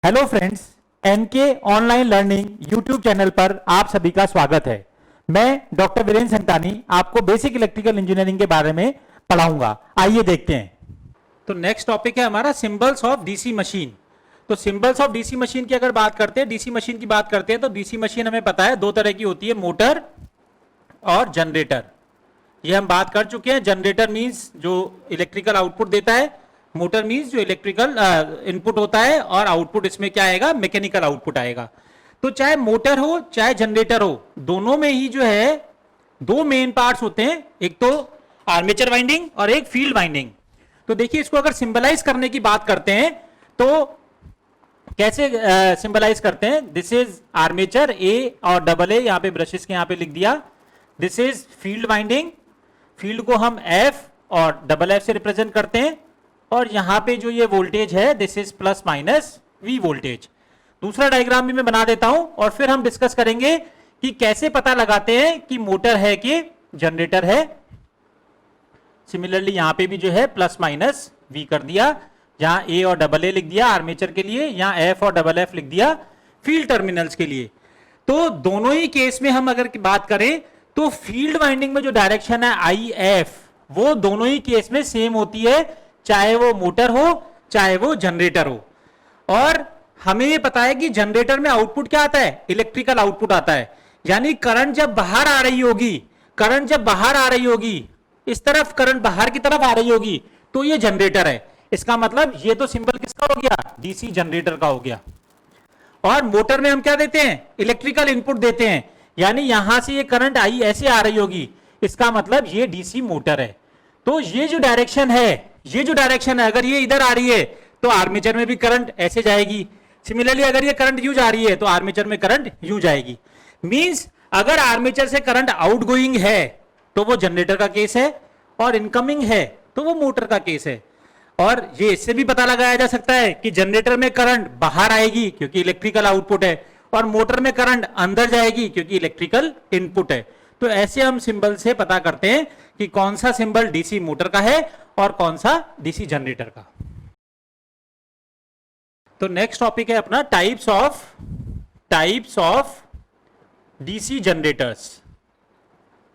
Hello friends, NK online learning YouTube channel पर आप सभी का स्वागत है। मैं डॉक्टर वीरेंद्र संतानी आपको बेसिक इलेक्ट्रिकल इंजीनियरिंग के बारे में पढ़ाऊंगा। आइए देखते हैं। तो नेक्स्ट टॉपिक है हमारा सिंबल्स ऑफ डीसी मशीन। तो सिंबल्स ऑफ डीसी मशीन की अगर बात करते हैं, डीसी मशीन की बात करते हैं तो डीसी मशीन हमें पता है दो तरह की होती है, मोटर और जनरेटर। ये हम बात कर चुके हैं। जनरेटर मींस जो इलेक्ट्रिकल आउटपुट देता है, मोटर मींस जो इलेक्ट्रिकल इनपुट होता है, और आउटपुट इसमें क्या आएगा, मैकेनिकल आउटपुट आएगा। तो चाहे मोटर हो चाहे जनरेटर हो, दोनों में ही जो है दो मेन पार्ट्स होते हैं, एक तो आर्मेचर वाइंडिंग और एक फील्ड वाइंडिंग। तो देखिए, इसको अगर सिंबलाइज करने की बात करते हैं तो कैसे सिंबलाइज करते हैं। दिस इज आर्मेचर ए और डबल ए, यहां पे ब्रशेस के यहां पे लिख दिया। This is field winding, field को हम एफ और डबल एफ से रिप्रेजेंट करते हैं, और यहां पे जो ये वोल्टेज है this is plus minus V voltage. दूसरा डायग्राम भी मैं बना देता हूं और फिर हम डिस्कस करेंगे कि कैसे पता लगाते हैं कि मोटर है कि जनरेटर है। सिमिलरली यहां पे भी जो है प्लस माइनस वी कर दिया, यहां ए और डबल ए लिख दिया आर्मेचर के लिए, यहां एफ और डबल एफ लिख दिया फील्ड टर्मिनल्स के लिए। तो दोनों ही केस में हम अगर बात करें तो फील्ड वाइंडिंग में जो डायरेक्शन है आई एफ, वो दोनों ही केस में सेम होती है, चाहे वो मोटर हो चाहे वो जनरेटर हो। और हमें ये पता है कि जनरेटर में आउटपुट क्या आता है, इलेक्ट्रिकल आउटपुट आता है। यानी करंट जब बाहर आ रही होगी, करंट जब बाहर आ रही होगी, इस तरफ करंट बाहर की तरफ आ रही होगी, तो ये जनरेटर है। इसका मतलब ये तो सिंबल किसका हो गया, डीसी जनरेटर का हो गया। और मोटर में हम क्या देते हैं, इलेक्ट्रिकल इनपुट देते हैं। यानी यहां से ये करंट आई ऐसे आ रही होगी, इसका मतलब ये डीसी मोटर है। तो ये जो डायरेक्शन है, ये जो डायरेक्शन है, अगर ये इधर आ रही है तो आर्मेचर में भी करंट ऐसे जाएगी। सिमिलरली अगर ये करंट यूं जा रही है तो आर्मेचर में करंट यूं जाएगी। मींस अगर आर्मेचर से करंट आउटगोइंग है तो वो जनरेटर का केस है, और इनकमिंग है तो वो मोटर का केस है। और ये इससे भी पता लगाया जा सकता है कि जनरेटर में करंट बाहर आएगी क्योंकि इलेक्ट्रिकल आउटपुट है, और मोटर में करंट अंदर जाएगी क्योंकि इलेक्ट्रिकल इनपुट है। तो ऐसे हम सिंबल से पता करते हैं कि कौन सा सिंबल डीसी मोटर का है और कौन सा डीसी जनरेटर का। तो नेक्स्ट टॉपिक है अपना types of DC generators.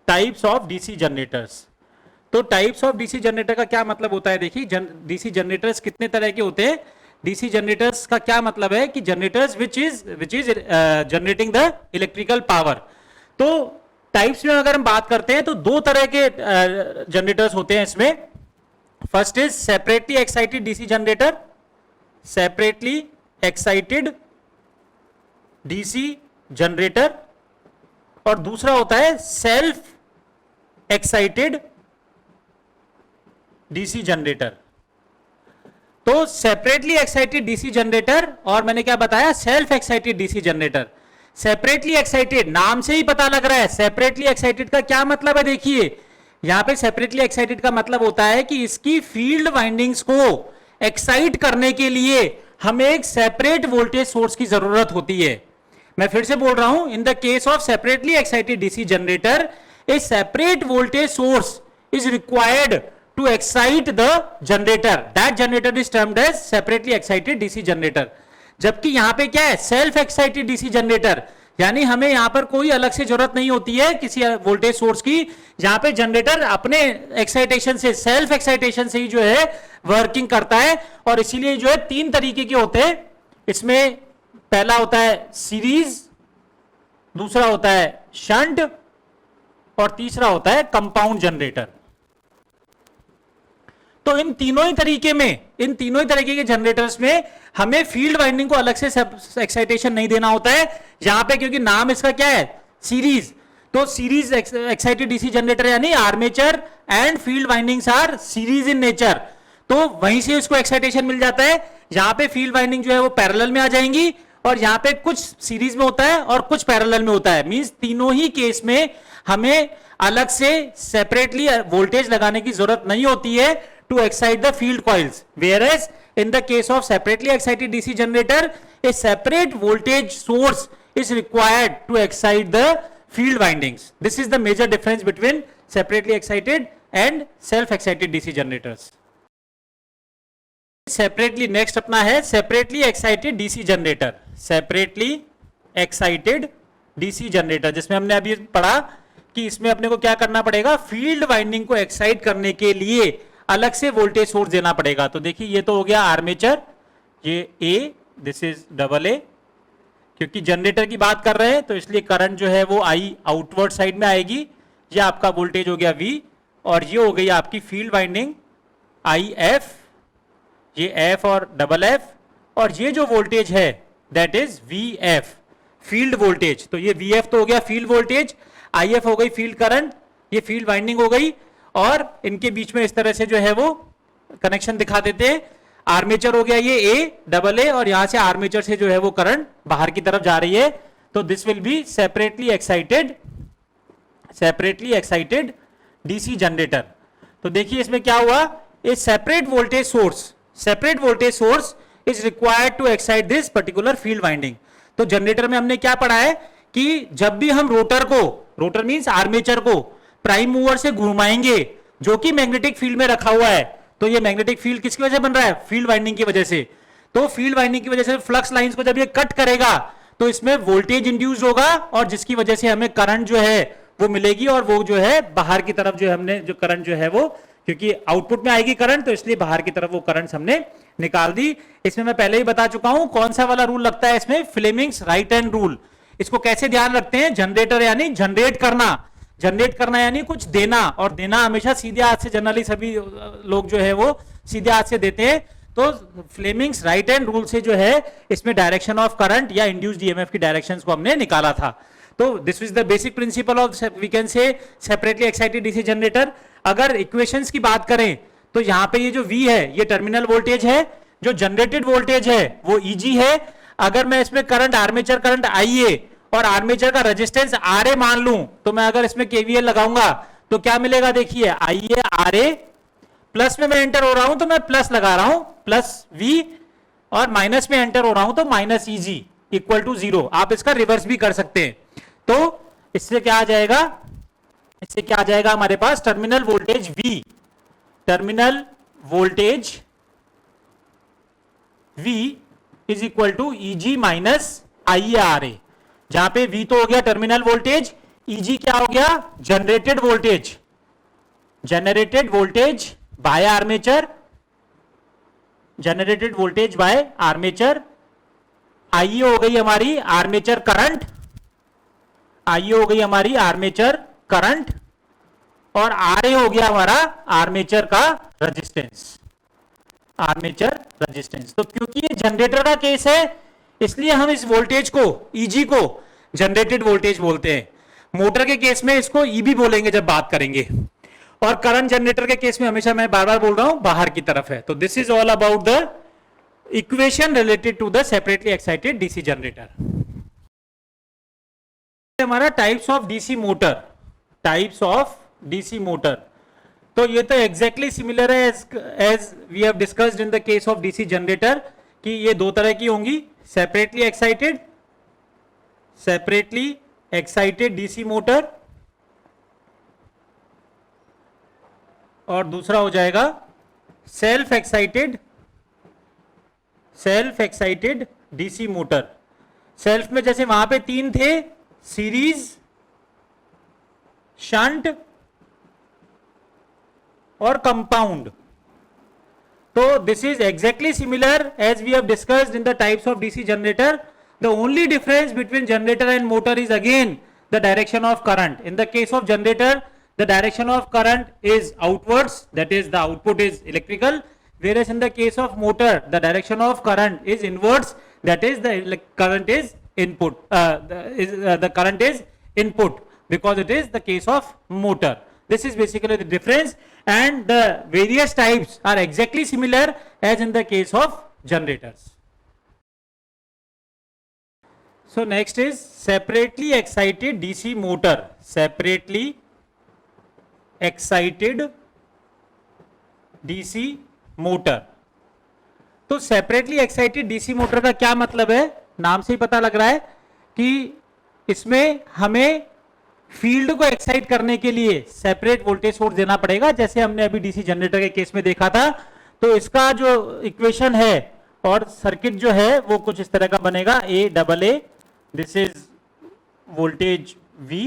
Types of DC generators. तो टाइप्स ऑफ डीसी जनरेटर का क्या मतलब होता है, देखिए डीसी जनरेटर्स कितने तरह के होते हैं। डीसी जनरेटर्स का क्या मतलब है कि generators which is generating the electrical power. तो टाइप्स में अगर हम बात करते हैं तो दो तरह के जनरेटर्स होते हैं इसमें। First is separately excited DC generator, separately excited DC generator, और दूसरा होता है सेल्फ एक्साइटेड डीसी जनरेटर। तो सेपरेटली एक्साइटेड डीसी जनरेटर, और मैंने क्या बताया, self excited DC generator. Separately excited, नाम से ही पता लग रहा है सेपरेटली एक्साइटेड का क्या मतलब है। देखिए यहां पे सेपरेटली एक्साइटेड का मतलब होता है कि इसकी फील्ड वाइंडिंग्स को एक्साइट करने के लिए हमें एक सेपरेट वोल्टेज सोर्स की जरूरत होती है। मैं फिर से बोल रहा हूं, इन the case of separately excited DC generator, A separate voltage source is required to excite the generator. That generator is termed as separately excited DC generator. जबकि यहां पे क्या है, सेल्फ एक्साइटेड डीसी जनरेटर, यानी हमें यहां पर कोई अलग से जरूरत नहीं होती है किसी वोल्टेज सोर्स की। यहां पे जनरेटर अपने एक्साइटेशन से, सेल्फ एक्साइटेशन से ही जो है वर्किंग करता है। और इसीलिए जो है तीन तरीके के होते हैं इसमें। पहला होता है सीरीज, दूसरा होता है शंट, और तीसरा होता है कंपाउंड जनरेटर। तो इन तीनों ही तरीके के जनरेटर्स में हमें फील्ड वाइंडिंग को अलग से एक्साइटेशन नहीं देना होता है यहां पे, क्योंकि नाम इसका क्या है, सीरीज। तो सीरीज एक्साइटेड डीसी जनरेटर यानी armature and field windings R series in nature. तो वहीं से इसको एक्साइटेशन मिल जाता है। यहां पे फील्ड वाइंडिंग जो है वो पैरेलल में आ जाएंगी, और यहां पे कुछ सीरीज में होता है और कुछ पैरेलल में होता है। मींस तीनों ही केस में हमें अलग से सेपरेटली वोल्टेज लगाने की जरूरत नहीं होती है to excite the field coils, whereas in the case of separately excited DC generator, a separate voltage source is required to excite the field windings. This is the major difference between separately excited and self excited DC generators. Separately next अपना है separately excited DC generator. Separately excited DC generator, जिसमें हमने अभी पढ़ा कि इसमें अपने को क्या करना पड़ेगा, फील्ड वाइंडिंग को एक्साइट करने के लिए अलग से वोल्टेज सोर्स देना पड़ेगा। तो देखिए ये तो हो गया आर्मेचर, ये ए, दिस इज डबल ए, क्योंकि जनरेटर की बात कर रहे हैं तो इसलिए करंट जो है वो आई आउटवर्ड साइड में आएगी। ये आपका वोल्टेज हो गया वी, और ये हो गई आपकी फील्ड वाइंडिंग आई एफ, ये एफ और डबल एफ, और ये जो वोल्टेज है that is V F, field voltage. तो ये वी एफ तो हो गया फील्ड वोल्टेज, आई एफ हो गई फील्ड करंट, ये फील्ड वाइंडिंग हो गई, और इनके बीच में इस तरह से जो है वो कनेक्शन दिखा देते हैं। आर्मेचर हो गया ये ए डबल ए, और यहां से आर्मेचर से जो है वो करंट बाहर की तरफ जा रही है। तो this will be separately excited DC generator. तो देखिए इसमें क्या हुआ, a separate voltage source is required to excite this particular field winding. तो जनरेटर में हमने क्या पढ़ा है कि जब भी हम रोटर मींस आर्मेचर को प्राइम मूवर से घुमाएंगे जो कि मैग्नेटिक फील्ड में रखा हुआ है, तो ये मैग्नेटिक फील्ड किसकी वजह से बन रहा है, फील्ड वाइंडिंग की वजह से। तो फील्ड वाइंडिंग की वजह से फ्लक्स लाइंस को जब ये कट करेगा तो इसमें वोल्टेज इंड्यूस होगा, और जिसकी वजह से हमें करंट जो है वो मिलेगी, और वो जो है बाहर की तरफ जो हमने जो करंट जो है वो, क्योंकि आउटपुट में आएगी करंट तो इसलिए बाहर की तरफ वो करंट हमने निकाल दी। इसमें मैं पहले ही बता चुका हूं कौन सा वाला रूल लगता है इसमें, फ्लेमिंग्स राइट हैंड रूल। इसको कैसे ध्यान रखते हैं, जनरेटर यानी जनरेट करना यानी कुछ देना, और देना हमेशा सीधे हाथ से, जनरली सभी लोग जो है वो सीधे हाथ से देते हैं। तो फ्लेमिंग्स राइट हैंड रूल से जो है इसमें डायरेक्शन ऑफ करंट या इंड्यूस्ड ईएमएफ की डायरेक्शंस को हमने निकाला था। तो this is the basic principle of we can say separately excited DC generator. अगर इक्वेशंस की बात करें तो यहां पे ये जो V है ये टर्मिनल वोल्टेज है, जो जनरेटेड वोल्टेज है वो EG है। अगर मैं इसमें करंट आर्मेचर करंट IA और आर्मेचर का रेजिस्टेंस RA मान लूं, तो मैं अगर इसमें KVL लगाऊंगा तो क्या मिलेगा, देखिए IA RA, प्लस में मैं एंटर हो रहा हूं तो मैं प्लस लगा रहा हूं प्लस V, और माइनस में एंटर हो रहा हूं तो माइनस EG इक्वल टू 0। आप इसका रिवर्स भी कर सकते हैं। तो इससे क्या आ जाएगा, हमारे पास terminal voltage V is equal to EG minus IARA, जहां पे V तो हो गया टर्मिनल वोल्टेज, EG क्या हो गया, generated voltage bye armature, IE हो गई हमारी आर्मेचर करंट, और RA हो गया हमारा आर्मेचर का रेजिस्टेंस। तो क्योंकि ये जनरेटर का केस है इसलिए हम इस वोल्टेज को EG को जनरेटेड वोल्टेज बोलते हैं। मोटर के केस में इसको EB बोलेंगे जब बात करेंगे, और करंट जनरेटर के केस में हमेशा मैं बार बार बोल रहा हूं बाहर की तरफ है। तो this is all about the equation related to the separately excited DC generator. हमारा टाइप्स ऑफ डीसी मोटर, तो ये तो एग्जैक्टली सिमिलर है as we have discussed in the case of DC generator, कि ये दो तरह की होंगी, सेपरेटली एक्साइटेड डीसी मोटर, और दूसरा हो जाएगा self excited DC motor. Self में जैसे वहां पे 3 थे, सीरीज, शंट और कंपाउंड। तो this is exactly similar as we have discussed in the types of DC generator. The only difference between generator and motor is again the direction of current. In the case of generator the direction of current is outwards, that is the output is electrical, whereas in the case of motor the direction of current is inwards, that is the current is input, the current is input, because it is the case of motor. This is basically the difference, and the various types are exactly similar as in the case of generators. So next is separately excited DC motor. Separately excited DC motor. तो separately excited DC motor का क्या मतलब है, नाम से ही पता लग रहा है कि इसमें हमें फील्ड को एक्साइट करने के लिए सेपरेट वोल्टेज सोर्स देना पड़ेगा, जैसे हमने अभी डीसी जनरेटर के केस में देखा था। तो इसका जो इक्वेशन है और सर्किट जो है वो कुछ इस तरह का बनेगा, A double A, this is voltage V,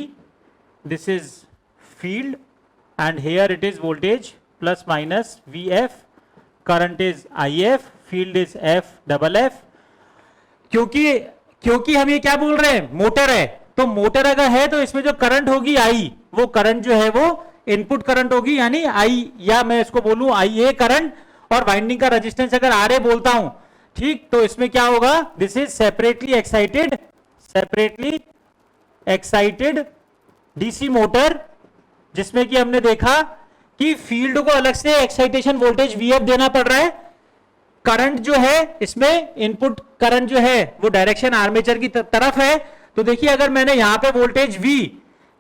this is field and here it is voltage plus minus VF, current is IF, field is F double F। क्योंकि हम ये क्या बोल रहे हैं, मोटर है, तो मोटर अगर है तो इसमें जो करंट होगी I, वो करंट जो है वो इनपुट करंट होगी, यानी I, या मैं इसको बोलूं IA करंट, और वाइंडिंग का रेजिस्टेंस अगर RA बोलता हूं, ठीक, तो इसमें क्या होगा, this is separately excited DC motor, जिसमें कि हमने देखा कि फील्ड को अलग से एक्साइटेशन वोल्टेज VF देना पड़ रहा है। करंट जो है इसमें इनपुट करंट जो है वो डायरेक्शन आर्मेचर की तरफ है। तो देखिए अगर मैंने यहां पे वोल्टेज V,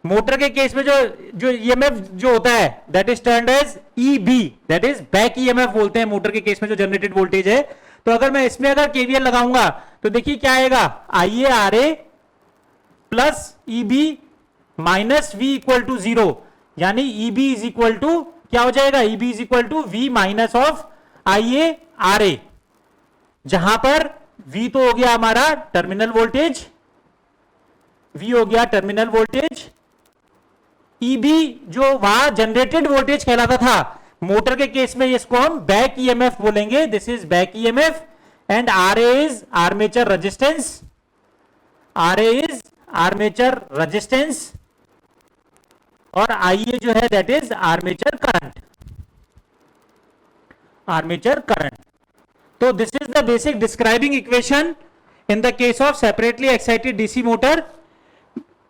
मोटर के केस में जो ईएमएफ जो होता है that is turned as EB, that is back EMF बोलते हैं मोटर के केस में जो जनरेटेड वोल्टेज है। तो अगर मैं इसमें अगर केवीएल लगाऊंगा तो देखिए क्या आएगा, IaRa plus EB minus V equal to 0, यानी EB इज इक्वल टू क्या हो जाएगा, EB is equal to V minus of IaRa, जहां पर V तो हो गया हमारा टर्मिनल वोल्टेज, V हो गया टर्मिनल वोल्टेज, EB जो वहां जनरेटेड वोल्टेज कहलाता था, मोटर के केस में इसको हम बैक ईएमएफ बोलेंगे, this is back EMF, and RA is armature resistance, RA is armature resistance, और IA जो है that is armature current, armature current. तो this is the basic describing equation in the case of separately excited DC motor.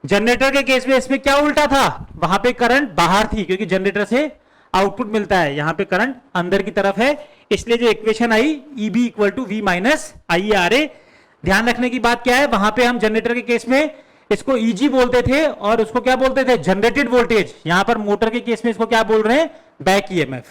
Generator के case में इसमें क्या उल्टा था, वहां पे करंट बाहर थी क्योंकि जनरेटर से आउटपुट मिलता है, यहां पे करंट अंदर की तरफ है, इसलिए जो इक्वेशन आई EB equal to V minus IaRa। ध्यान रखने की बात क्या है, वहां पे हम जनरेटर के केस में इसको EG बोलते थे और उसको क्या बोलते थे, जनरेटेड वोल्टेज। यहां पर मोटर के केस में इसको क्या बोल रहे हैं, बैक ईएमएफ।